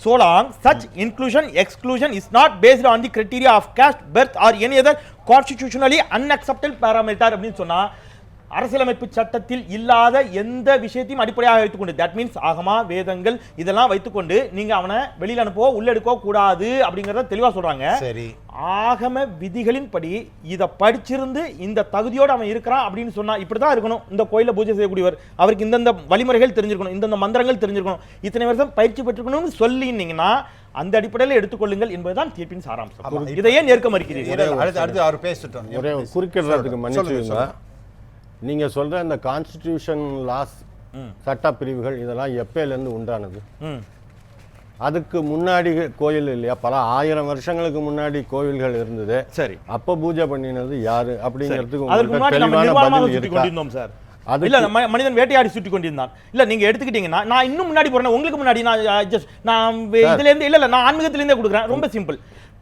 so long such inclusion exclusion is not based on the criteria of caste, birth or any other constitutionally unacceptable parameter அப்படின்னு சொன்னா அரசியலமைப்பு சட்டத்தில் இல்லாத எந்த விஷயத்தையும் அடிப்படையாக வைத்துக்கொண்டு, தட் மீன்ஸ் ஆகமா வேதங்கள் இதெல்லாம் வைத்துக்கொண்டு நீங்க அவனை வெளியில அனுப்பவோ உள்ள எடுக்கவோ கூடாது அப்படிங்கறத தெளிவா சொல்றாங்க. சரி, ஆகம விதிகளின் படி இத படிச்சிருந்து இந்த தகுதியோடு அவன் இருக்கிறான் அப்படின்னு சொன்னா இப்படிதான் இருக்கணும். இந்த கோயில பூஜை செய்யக்கூடியவர் அவருக்கு இந்தந்த வழிமுறைகள் தெரிஞ்சிருக்கணும், இந்தந்த மந்திரங்கள் தெரிஞ்சிருக்கணும், இத்தனை வருஷம் பயிற்சி பெற்றுக்கணும்னு சொல்லினீங்கன்னா அந்த அடிப்படையில் எடுத்துக்கொள்ளுங்கள் என்பதுதான் தீர்ப்பின் சாராம்சம். இதையே நேர்க்க மறுக்கிறீர்கள். அடுத்து அவர் பேசிட்டோம். ஒரே குறுக்கிடுறதுக்கு மன்னிச்சுங்க. நீங்க சொல்ற இந்த கான்ஸ்டிடியூஷன் லாஸ் சட்ட பிரிவுகள் இதெல்லாம் எப்பயிலேருந்து உண்டானது? அதுக்கு முன்னாடி கோயில் இல்லையா? பல 1000 வருஷங்களுக்கு முன்னாடி கோயில்கள் இருந்தது. சரி, அப்ப பூஜை பண்ணினது யாரு அப்படிங்கிறதுக்கு சார். இல்ல மனிதன் வேட்டையாடி சுற்றி கொண்டிருந்தான். இல்ல நீங்க எடுத்துக்கிட்டீங்கன்னா நான் இன்னும் முன்னாடி போறேன், உங்களுக்கு முன்னாடி நான் இதுல இருந்து இல்ல நான் ஆன்மீகத்துல இருந்தே கொடுக்குறேன். ரொம்ப சிம்பிள்.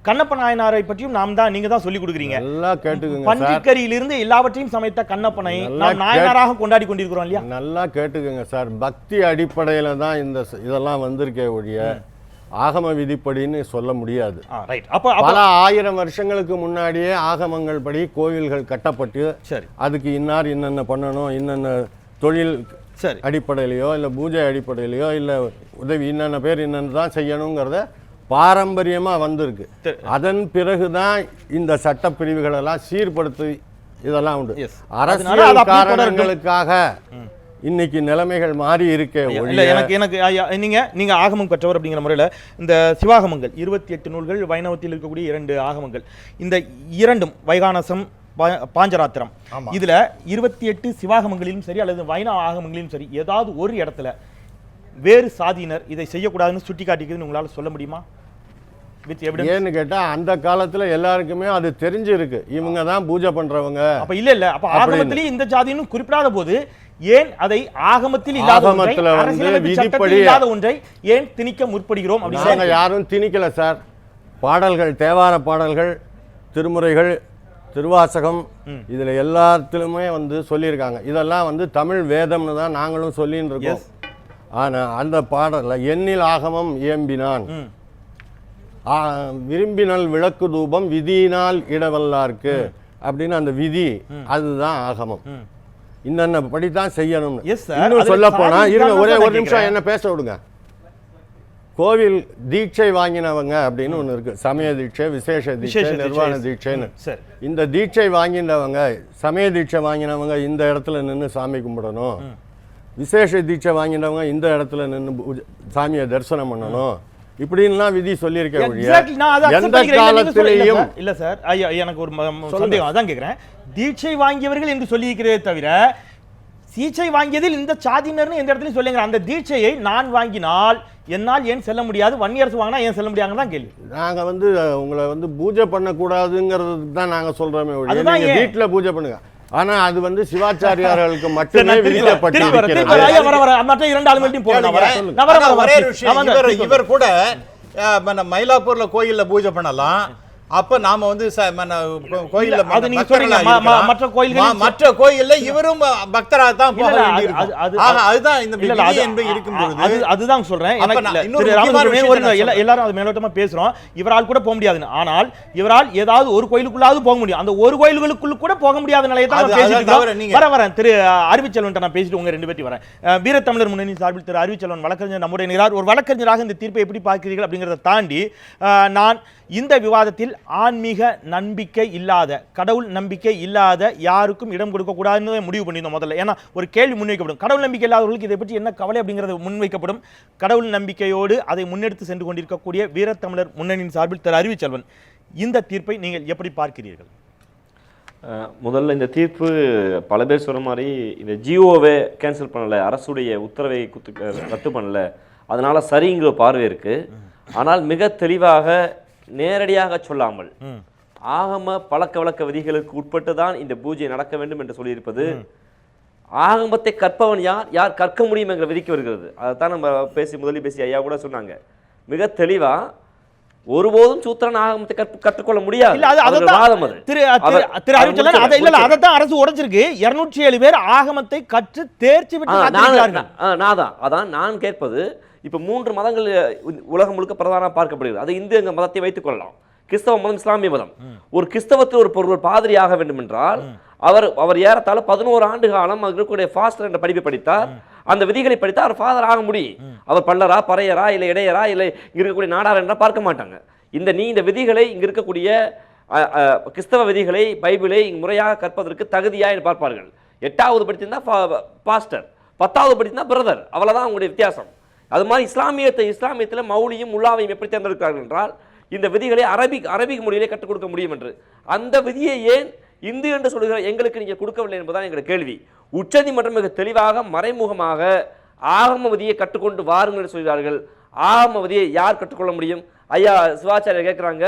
கண்ணப்ப நாயனாரை பற்றியும் நீங்க தான் சொல்லி கொடுக்குறீங்க. நல்லா கேட்டுக்கங்க. பன்றிக்கரியிலிருந்து எல்லாவற்றையும் சமைத்த கண்ணப்பனை நாம் நாயனாராக கொண்டாடி கொண்டிருக்கிறோம் இல்லையா? நல்லா கேட்டுக்கங்க சார். பக்தி அடிப்படையில தான் இதெல்லாம் வந்திருக்கே ஒழிய ஆகம விதிப்படின்னு சொல்ல முடியாது. பல 1000 வருஷங்களுக்கு முன்னாடியே ஆகமங்கள் படி கோவில்கள் கட்டப்பட்டு அதுக்கு இன்னார் என்னென்ன பண்ணணும், என்னென்ன தொழில் அடிப்படையிலையோ இல்ல பூஜை அடிப்படையிலையோ இல்ல உதவி என்னென்ன பேர் என்னென்ன தான் செய்யணுங்கிறத பாரம்பரியமா வந்திருக்கு. அதன் பிறகுதான் இந்த சட்ட பிரிவுகள் எல்லாம் சீர்படுத்தி இதெல்லாம் உண்டு. அரசியல் காரணங்களுக்காக இன்னைக்கு நிலைமைகள் மாறி இருக்கே. எனக்கு நீங்க ஆகமம் பெற்றவர் அப்படிங்கிற முறையில் இந்த சிவாகமங்கள் 28 நூல்கள், வைணவத்தில் இருக்கக்கூடிய 2 ஆகமங்கள், இந்த இரண்டும் வைகானசம் பாஞ்சராத்திரம், இதுல 28 சிவாகமங்களிலும் சரி அல்லது வைணவ ஆகமங்களிலும் சரி ஏதாவது ஒரு இடத்துல வேறு சாதியினர் இதை செய்யக்கூடாதுன்னு சுட்டி காட்டிக்குதுன்னு உங்களால சொல்ல முடியுமா? ஏன்னு கேட்டா அந்த காலத்துல எல்லாருக்குமே அது தெரிஞ்சிருக்கு, இவங்க தான் பூஜை பண்றவங்க. அப்ப இல்ல அப்ப ஆகமத்திலே இந்த ஜாதின்னு குறிப்பிடாத போது ஏன் அதை ஆகமத்தில் இல்லாத ஒன்றை ஏன் திணிக்க முற்படுகிறோம்? அப்படி யாரும் திணிக்கல சார். பாடல்கள், தேவார பாடல்கள், திருமுறைகள், திருவாசகம் இதுல எல்லாத்திலுமே சொல்லியிருக்காங்க. இதெல்லாம் தமிழ் வேதம்னு தான் நாங்களும் சொல்லின்னு இருக்கோம். ஆனா அந்த பாடல்ல எண்ணில் ஆகமம் இயம்பினான், விரும்பினால் விளக்கு தூபம், விதியினால் இடவல்லாருக்கு அப்படின்னு அந்த விதி அதுதான் ஆகமம். இன்னென்ன படித்தான் செய்யணும். இன்னும் சொல்ல போனா இருங்க, ஒரே ஒரு நிமிஷம் என்ன பேச விடுங்க. கோவில் தீட்சை வாங்கினவங்க அப்படின்னு ஒண்ணு இருக்கு. சமய தீட்சை, விசேஷ தீட்சை, நிர்வாண தீட்சைன்னு. இந்த தீட்சை வாங்கினவங்க, சமய தீட்சை வாங்கினவங்க இந்த இடத்துல நின்று சாமி கும்பிடணும், விசேஷ தீட்சை வாங்கினவங்க இந்த இடத்துல நின்று சாமியை தரிசனம் பண்ணணும், இப்படின்லாம் விதி சொல்லியிருக்க ஒழிய எந்த காலத்திலையும் இல்ல சார். எனக்கு ஒரு சந்தேகம், அதான் கேட்கிறேன். தீட்சை வாங்கியவர்கள் என்று சொல்லியிருக்கிறதே தவிர தீட்சை வாங்கியதில் இந்த சாதியினர்னு எந்த இடத்துலையும் சொல்லுங்க. அந்த தீட்சையை நான் வாங்கினால் என்னால் ஏன் செல்ல முடியாது, வன்னியரசு வாங்கினா ஏன் செல்ல முடியாதுன்னு தான் கேள்வி. நாங்க உங்களை பூஜை பண்ணக்கூடாதுங்கிறது தான் நாங்க சொல்றோமே ஒழிய நீங்க வீட்டுல பூஜை பண்ணுங்க. ஆனா அது சிவாச்சாரியார்களுக்கு மட்டுமே விதிக்கப்பட்டிருக்கிறது. இவர் கூட மயிலாப்பூர்ல கோயில்ல பூஜை பண்ணலாம். அப்ப நாம கோயில்ல மற்ற கோயில்ல இவரும் பக்தரா தான் போக வேண்டியிருக்கும். அதுதான் இந்த விதி என்பது இருக்கும் பொழுது அதுதான் சொல்றேன். எல்லாரும் அது மேலோட்டமா பேசுறோம், இவரால் கூட போக முடியாதுன்னு. ஆனால் இவரால் ஏதாவது ஒரு கோயிலுக்குள்ளாவது போக முடியும். அந்த ஒரு கோயிலுக்குள்ள கூட போக முடியாத நிலையை தான் வரேன். திரு அறிவிச்செல்வன் நான் பேசிட்டு உங்க 2 பேர்ட்டி வரேன். வீரத்தமிழர் முன்னணி சார்பில் திரு அறிவிச்செல்வன் வழக்கறிஞர் நம்முடைய நிகழார். ஒரு வழக்கறிஞராக இந்த தீர்ப்பை எப்படி பார்க்கிறீர்கள் அப்படிங்கிறத தாண்டி நான் இந்த விவாதத்தில் ஆன்மீக நம்பிக்கை இல்லாத, கடவுள் நம்பிக்கை இல்லாத யாருக்கும் இடம் கொடுக்க கூடாதுன்னு முடிவு பண்ணியிருந்தோம் முதல்ல. ஏன்னா ஒரு கேள்வி முன்வைக்கப்படும், கடவுள் நம்பிக்கை இல்லாதவர்களுக்கு இதை பற்றி என்ன கவலை அப்படிங்கிறது முன்வைக்கப்படும். கடவுள் நம்பிக்கையோடு அதை முன்னெடுத்து சென்று கொண்டிருக்கக்கூடிய வீரத்தமிழர் முன்னணியின் சார்பில் திரு அறிவிச்செல்வன், இந்த தீர்ப்பை நீங்கள் எப்படி பார்க்கிறீர்கள்? முதல்ல இந்த தீர்ப்பு பல பேர் சொல்ற மாதிரி இந்த ஜிஓவை கேன்சல் பண்ணல, அரசுடைய உத்தரவை ரத்து பண்ணல, அதனால சரிங்கிற பார்வை இருக்கு. ஆனால் மிக தெளிவாக நேரடியாக சொல்லாமல் ஆகம பழக்க வழக்க விதிகளுக்கு உட்பட்டு தான் இந்த பூஜை நடக்க வேண்டும் என்று சொல்லியிருப்பது, ஆகமத்தை கற்பவன் யார், யார் கற்க முடியும் என்ற விதிக்கு வருகிறது. அதைத்தான் நம்ம முதலில் பேசி ஐயா கூட சொன்னாங்க மிக தெளிவா. ஒருபோதும் சூத்திரன் ஆகமத்தை கற்றுக்கொள்ள முடியாது. அதைத்தான் அரசு உடைச்சிருக்கு. 207 பேர் ஆகமத்தை கற்று தேர்ச்சி பெற்று அதான் நான் கேட்பது, இப்போ 3 மதங்கள் உலகம் முழுக்க பிரதான பார்க்கப்படுகிறது. அது இந்து எங்க மதத்தை வைத்துக் கொள்ளலாம், கிறிஸ்தவ மதம், இஸ்லாமிய மதம். ஒரு கிறிஸ்தவத்தில் ஒரு பாதிரி ஆக வேண்டும் என்றால் அவர் ஏறத்தாழ 11 ஆண்டு காலம் இருக்கக்கூடிய ஃபாஸ்டர் என்ற படிப்பை படித்தார். அந்த விதிகளை படித்தால் அவர் ஃபாதர் ஆக முடியும். அவர் பல்லரா, பறையரா, இல்லை இடையரா, இல்லை இங்க இருக்கக்கூடிய நாடார் என்றால் பார்க்க மாட்டாங்க. இந்த விதிகளை இங்க இருக்கக்கூடிய கிறிஸ்தவ விதிகளை, பைபிளை முறையாக கற்பதற்கு தகுதியா பார்ப்பார்கள். 8வது படித்திருந்தா பாஸ்டர், 10வது படித்திருந்தா பிரதர், அவ்வளவுதான் அவங்களுடைய வித்தியாசம். அது மாதிரி இஸ்லாமியத்தில் மௌலியும் முல்லாவையும் எப்படி தேர்ந்தெடுக்கிறார்கள் என்றால் இந்த விதிகளை அரபிக் மொழியிலே கற்றுக் கொடுக்க முடியும் என்று. அந்த விதியை ஏன் இந்து என்று சொல்லுகிற எங்களுக்கு நீங்க கொடுக்கவில்லை என்பதுதான் எங்களுடைய கேள்வி. உச்சநீதிமன்றம் மிக தெளிவாக மறைமுகமாக ஆகம விதியை கற்றுக்கொண்டு வாருங்கள் என்று சொல்கிறார்கள். ஆகம விதியை யார் கற்றுக்கொள்ள முடியும்? ஐயா சிவாச்சாரியர் கேட்கிறாங்க,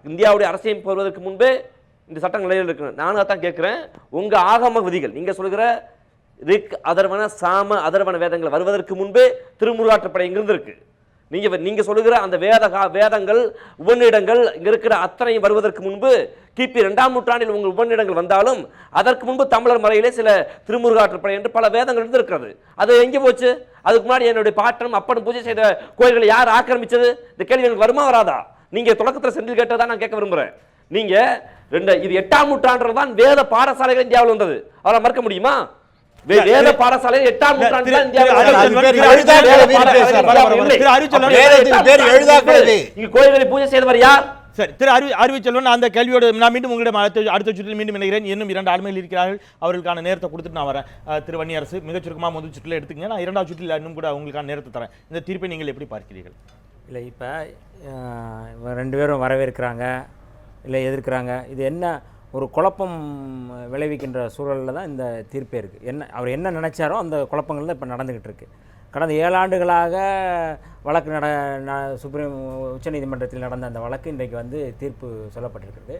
இந்தியாவுடைய அரசியல் வருவதற்கு முன்பே இந்த சட்டங்கள் நிலையில் இருக்கு. நானும் அதான் கேட்கிறேன், உங்க ஆகம விதிகள் நீங்க சொல்கிற ரிக், அதர்வன, சாம, அதர்வன வேதங்கள் வருவதற்கு முன்பே திருமுருகாற்றுப்படை இங்கிருந்து இருக்கு. நீங்க சொல்லுகிற அந்த வேதங்கள், உபநிடங்கள் இங்க இருக்கிற அத்தனை வருவதற்கு முன்பு கிபி 2ஆம் நூற்றாண்டில் உங்கள் உபநிடங்கள் வந்தாலும் அதற்கு முன்பு தமிழர் மறையிலே சில திருமுருகாற்றுப்படை என்று பல வேதங்கள் இருந்திருக்கிறது. அது எங்கே போச்சு? அதுக்கு முன்னாடி என்னுடைய பாட்டனும் அப்பனும் பூஜை செய்த கோயில்களை யார் ஆக்கிரமிச்சது? இந்த கேள்வி எனக்கு வருமா வராதா? நீங்க தொடக்கத்தில் செந்தில் கேட்டதான் நான் கேட்க விரும்புறேன். நீங்க இது 8ஆம் நூற்றாண்டில் தான் வேத பாடசாலைகள் இந்தியாவில் வந்தது. அவரை மறுக்க முடியுமா? வேத பாடசாலை 8ஆம் நூற்றாண்டில் தான் கோயில்களை பூஜை செய்தவர் யார்? சரி, திரு அறிவுச்செல்வன், அந்த கேள்வியோடு நான் மீண்டும் உங்களிடம் அடுத்த சுற்றில் மீண்டும் இணைகிறேன். இன்னும் 2 ஆளுமைகள் இருக்கிறார்கள், அவர்களுக்கான நேரத்தை கொடுத்துட்டு நான் வரேன். திரு வன்னியரசு, மிகச் சுருக்கமாக முதல் சுற்றில் எடுத்துக்கங்க, நான் 2வது சுற்றில் இன்னும் கூட உங்களுக்கான நேரத்தை தரேன். இந்த தீர்ப்பை நீங்கள் எப்படி பார்க்கிறீர்கள்? இல்லை, இப்போ 2 பேரும் வரவேற்கிறாங்க, இல்லை எதிர்க்கிறாங்க. இது என்ன ஒரு குழப்பம் விளைவிக்கின்ற சூழலில் தான் இந்த தீர்ப்பே இருக்குது. அவர் என்ன நினைச்சாரோ அந்த குழப்பங்கள் தான் இப்போ நடந்துக்கிட்டு இருக்குது. கடந்த 7 ஆண்டுகளாக வழக்கு சுப்ரீம் உச்சநீதிமன்றத்தில் நடந்த அந்த வழக்கு இன்றைக்கு வந்து தீர்ப்பு சொல்லப்பட்டிருக்கிறது.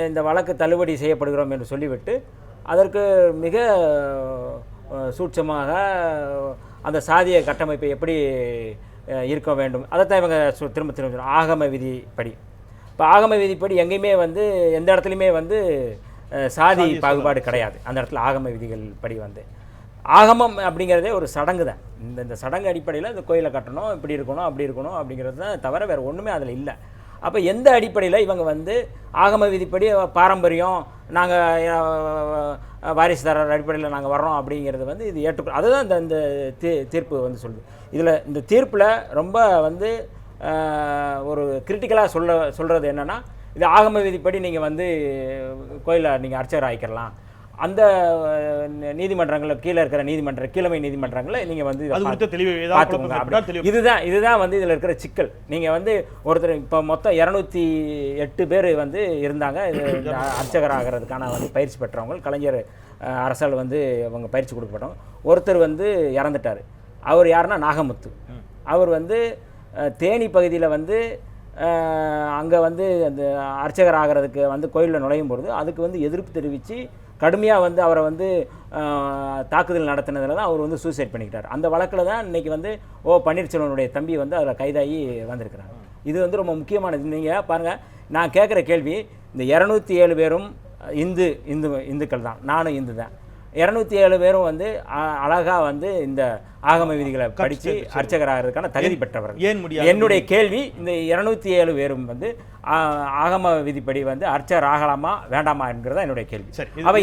இந்த வழக்கு தள்ளுபடி செய்யப்படுகிறோம் என்று சொல்லிவிட்டு அதற்கு மிக சூட்சமாக அந்த சாதிய கட்டமைப்பை எப்படி இருக்க வேண்டும் அதைத்தான் இவங்க திரும்ப ஆகம விதிப்படி. இப்போ ஆகம விதிப்படி எங்கேயுமே வந்து எந்த இடத்துலையுமே வந்து சாதி பாகுபாடு கிடையாது. அந்த இடத்துல ஆகம விதிகள் படி வந்து ஆகமம் அப்படிங்கிறதே ஒரு சடங்கு தான். இந்த சடங்கு அடிப்படையில் இந்த கோயிலை கட்டணும், இப்படி இருக்கணும், அப்படி இருக்கணும் அப்படிங்கிறது தான் தவிர வேறு ஒன்றுமே அதில் இல்லை. அப்போ எந்த அடிப்படையில் இவங்க வந்து ஆகம விதிப்படி பாரம்பரியம், நாங்கள் வாரிசுதாரர் அடிப்படையில் நாங்கள் வர்றோம் அப்படிங்கிறது வந்து இது ஏற்றுக்கொள்ள, அதுதான் இந்த தீர்ப்பு வந்து சொல்லுது. இதில் இந்த தீர்ப்பில் ரொம்ப வந்து ஒரு கிரிட்டிக்கலாக சொல்கிறது என்னென்னா, இது ஆகம விதிப்படி நீங்கள் வந்து கோயிலில் நீங்கள் அர்ச்சகர் ஆகிக்கலாம். அந்த நீதிமன்றங்களில் கீழே இருக்கிற கீழமை நீதிமன்றங்களில் நீங்கள் வந்து இதுதான் வந்து இதில் இருக்கிற சிக்கல். நீங்கள் வந்து ஒருத்தர் இப்போ மொத்தம் 208 பேர் வந்து இருந்தாங்க இது அர்ச்சகர் ஆகிறதுக்கான வந்து பயிற்சி பெற்றவங்க. கலைஞர் அரசால் வந்து அவங்க பயிற்சி கொடுக்கப்பட்டவங்க. ஒருத்தர் வந்து இறந்துட்டார். அவர் யாருன்னா நாகமுத்து. அவர் வந்து தேனி பகுதியில் வந்து அங்கே வந்து அந்த அர்ச்சகர் ஆகிறதுக்கு வந்து கோயிலில் நுழையும் பொழுது அதுக்கு வந்து எதிர்ப்பு தெரிவித்து கடுமையாக வந்து அவரை வந்து தாக்குதல் நடத்தினதில் தான் அவர் வந்து சூசைட் பண்ணிக்கிட்டார். அந்த வழக்கில் தான் இன்றைக்கி வந்து பன்னீர்செல்வனுடைய தம்பி வந்து அதில் கைதாகி வந்திருக்கிறாங்க. இது வந்து ரொம்ப முக்கியமானது. நீங்கள் பாருங்கள், நான் கேட்குற கேள்வி, இந்த 207 பேரும் இந்துக்கள் தான், நானும் இந்து தான். 207 பேரும் வந்து அழகாக வந்து இந்த ஆகம விதிகளை படித்து அர்ச்சகராகிறதுக்கான தகுதி பெற்றவர்கள். என்னுடைய கேள்வி, இந்த 207 பேரும் வந்து ஆகம விதிப்படி வந்து அர்ச்சகர் ஆகலாமா வேண்டாமா என்கிறதா என்னுடைய கேள்வி. அப்போ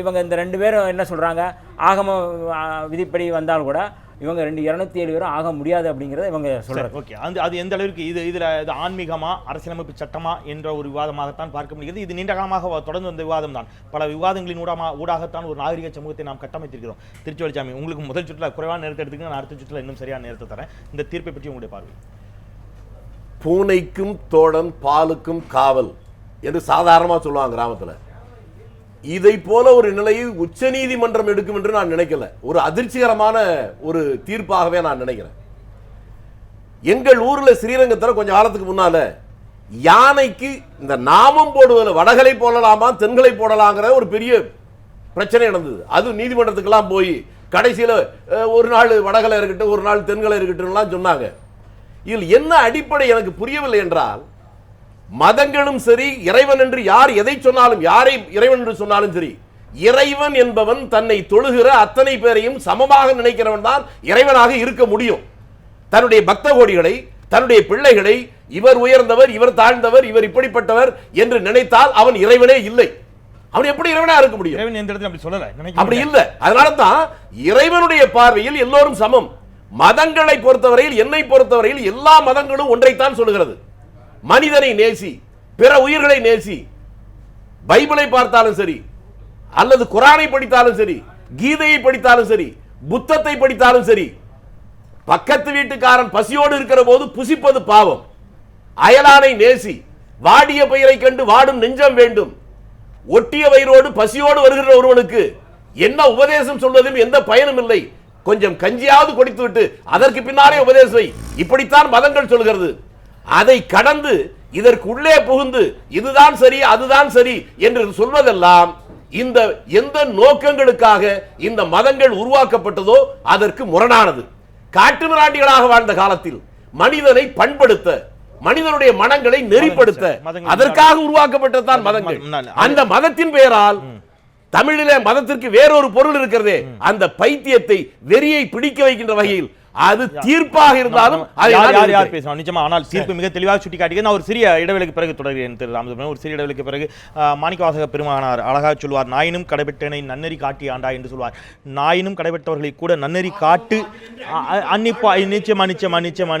இவங்க இந்த 2 பேரும் என்ன சொல்கிறாங்க, ஆகம விதிப்படி வந்தால் கூட இவங்க 207 பேரும் ஆக முடியாது அப்படிங்கிறத இவங்க சொல்றாங்க. ஓகே, அது எந்த அளவுக்கு இதுல ஆன்மீகமா அரசியலமைப்பு சட்டமா என்ற ஒரு விவாதமாகத்தான் பார்க்க முடிகிறது. இது நீண்ட காலமாக தொடர்ந்து வந்த விவாதம் தான். பல விவாதங்களின் ஊடாகத்தான் ஒரு நாகரிக சமூகத்தை நாம் கட்டமைத்திருக்கிறோம். திருச்சிவலிசாமி, உங்களுக்கு முதல் சுற்றுல குறைவான நேரத்தை எடுத்துக்க, நான் அடுத்த சுற்றுல இன்னும் சரியான நேரத்தை தரேன். இந்த தீர்ப்பை பற்றி உங்களுடைய பார்வை. பூனைக்கும் தோழன் பாலுக்கும் காவல் என்று சாதாரணமாக சொல்லுவாங்க கிராமத்தில். இதை போல ஒரு நிலையை உச்ச நீதிமன்றம் எடுக்கும் என்று நான் நினைக்கல. ஒரு அதிர்ச்சிகரமான ஒரு தீர்ப்பாகவே நான் நினைக்கிறேன். எங்கள் ஊர்ல ஸ்ரீரங்கத்தில் கொஞ்ச காலத்துக்கு முன்னால யானைக்கு இந்த நாமம் போடுவதில் வடகளை போடலாமா தென்களை போடலாங்கிற ஒரு பெரிய பிரச்சனை நடந்தது. அது நீதிமன்றத்துக்கெல்லாம் போய் கடைசியில் ஒரு நாள் வடகளை இருக்கட்டும், ஒரு நாள் தென்களை இருக்கட்டும் சொன்னாங்க. இதில் என்ன அடிப்படை எனக்கு புரியவில்லை என்றால், மதங்களும் சரி, இறைவன் என்று யார் எதை சொன்னாலும், யாரை இறைவன் என்று சொன்னாலும் சரி, இறைவன் என்பவன் தன்னை தொழுகிற அத்தனை பேரையும் சமமாக நினைக்கிறவன் தான் இறைவனாக இருக்க முடியும். தன்னுடைய பக்த கோடிகளை, தன்னுடைய பிள்ளைகளை இவர் உயர்ந்தவர், இவர் தாழ்ந்தவர், இவர் இப்படிப்பட்டவர் என்று நினைத்தால் அவன் இறைவனே இல்லை. அவன் எப்படி இறைவனா இருக்க முடியும்? இறைவன் எந்த இடத்துல அப்படி சொல்லல, அப்படி இல்லை. அதனால தான் இறைவனுடைய பார்வையில் எல்லோரும் சமம். மதங்களை பொறுத்தவரையில், என்னை பொறுத்தவரையில் எல்லா மதங்களும் ஒன்றைத்தான் சொல்லுகிறது. மனிதனை நேசி, பிற உயிர்களை நேசி. பைபிளை பார்த்தாலும் சரி, அல்லது குரானை படித்தாலும் சரி, கீதையை படித்தாலும் சரி, புத்தத்தை படித்தாலும் சரி, பக்கத்து வீட்டுக்காரன் பசியோடு இருக்கிற போது புசிப்பது பாவம். அயலானை நேசி, வாடிய பயிரை கண்டு வாடும் நெஞ்சம் வேண்டும். ஒட்டிய வயிறோடு பசியோடு வருகிற ஒருவனுக்கு என்ன உபதேசம் சொல்வதில் எந்த பயனும் இல்லை. கொஞ்சம் கஞ்சியாவது கொடுத்து விட்டு அதற்கு பின்னாலே உபதேசம். இப்படித்தான் மதங்கள் சொல்கிறது. அதை கடந்து இதற்கு உள்ளே புகுந்து இதுதான் சரி, அதுதான் சரி என்று சொல்வதெல்லாம் இந்த எந்த நோக்கங்களுக்காக இந்த மதங்கள் உருவாக்கப்பட்டதோ அதற்கு முரணானது. காட்டுமிராண்டிகளாக வாழ்ந்த காலத்தில் மனிதனை பண்படுத்த, மனிதனுடைய மனங்களை நெறிப்படுத்த அதற்காக உருவாக்கப்பட்டதான் மதங்கள். அந்த மதத்தின் பெயரால் தமிழிலே மதத்திற்கு வேறொரு பொருள் இருக்கிறதே, அந்த பைத்தியத்தை, வெறியை பிடிக்க வைக்கின்ற வகையில் அது தீர்ப்பாக இருந்தாலும் யார் பேசணும் நிச்சயமா. ஆனால் தீர்ப்பு மிக தெளிவாக சுட்டி காட்டுகிறது. நான் ஒரு சிறிய இடைவெளிக்கு பிறகு தொடர்கிறேன் திரு ராமசுப்ரமணியன். ஒரு சிறிய இடைவெளிக்கு பிறகு மாணிக்கவாசக பெருமானார் அழகாக சொல்வார், நாயினும் கடைபெற்றனை நன்னெறி காட்டி ஆண்டா என்று சொல்வார். நாயினும் கடைபெற்றவர்களை கூட நன்னெறி காட்டு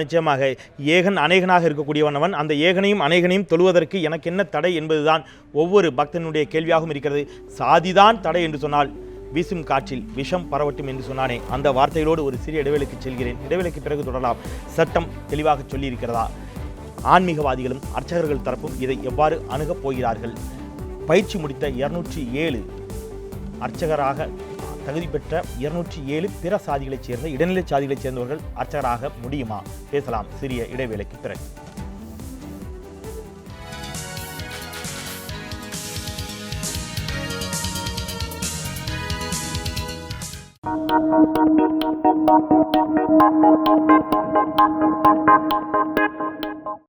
நிச்சயமாக ஏகன் அநேகனாக இருக்கக்கூடியவனவன். அந்த ஏகனையும் அநேகனையும் தொழுவதற்கு எனக்கு என்ன தடை என்பதுதான் ஒவ்வொரு பக்தனுடைய கேள்வியாகவும் இருக்கிறது. சாதிதான் தடை என்று சொன்னால் வீசும் காற்றில் விஷம் பரவட்டும் என்று சொன்னானே, அந்த வார்த்தைகளோடு ஒரு சிறிய இடைவெளிக்கு செல்கிறேன். இடைவெளிக்கு பிறகு தொடரலாம். சட்டம் தெளிவாக சொல்லி இருக்கிறதா? ஆன்மீகவாதிகளும் அர்ச்சகர்கள் தரப்பும் இதை எவ்வாறு அணுகப் போகிறார்கள்? பயிற்சி முடித்த 207 அர்ச்சகராக தகுதி பெற்ற 207 பிற சாதிகளைச் சேர்ந்த, இடைநிலை சாதிகளைச் சேர்ந்தவர்கள் அர்ச்சகராக முடியுமா? பேசலாம் சிறிய இடைவேளைக்கு பிறகு.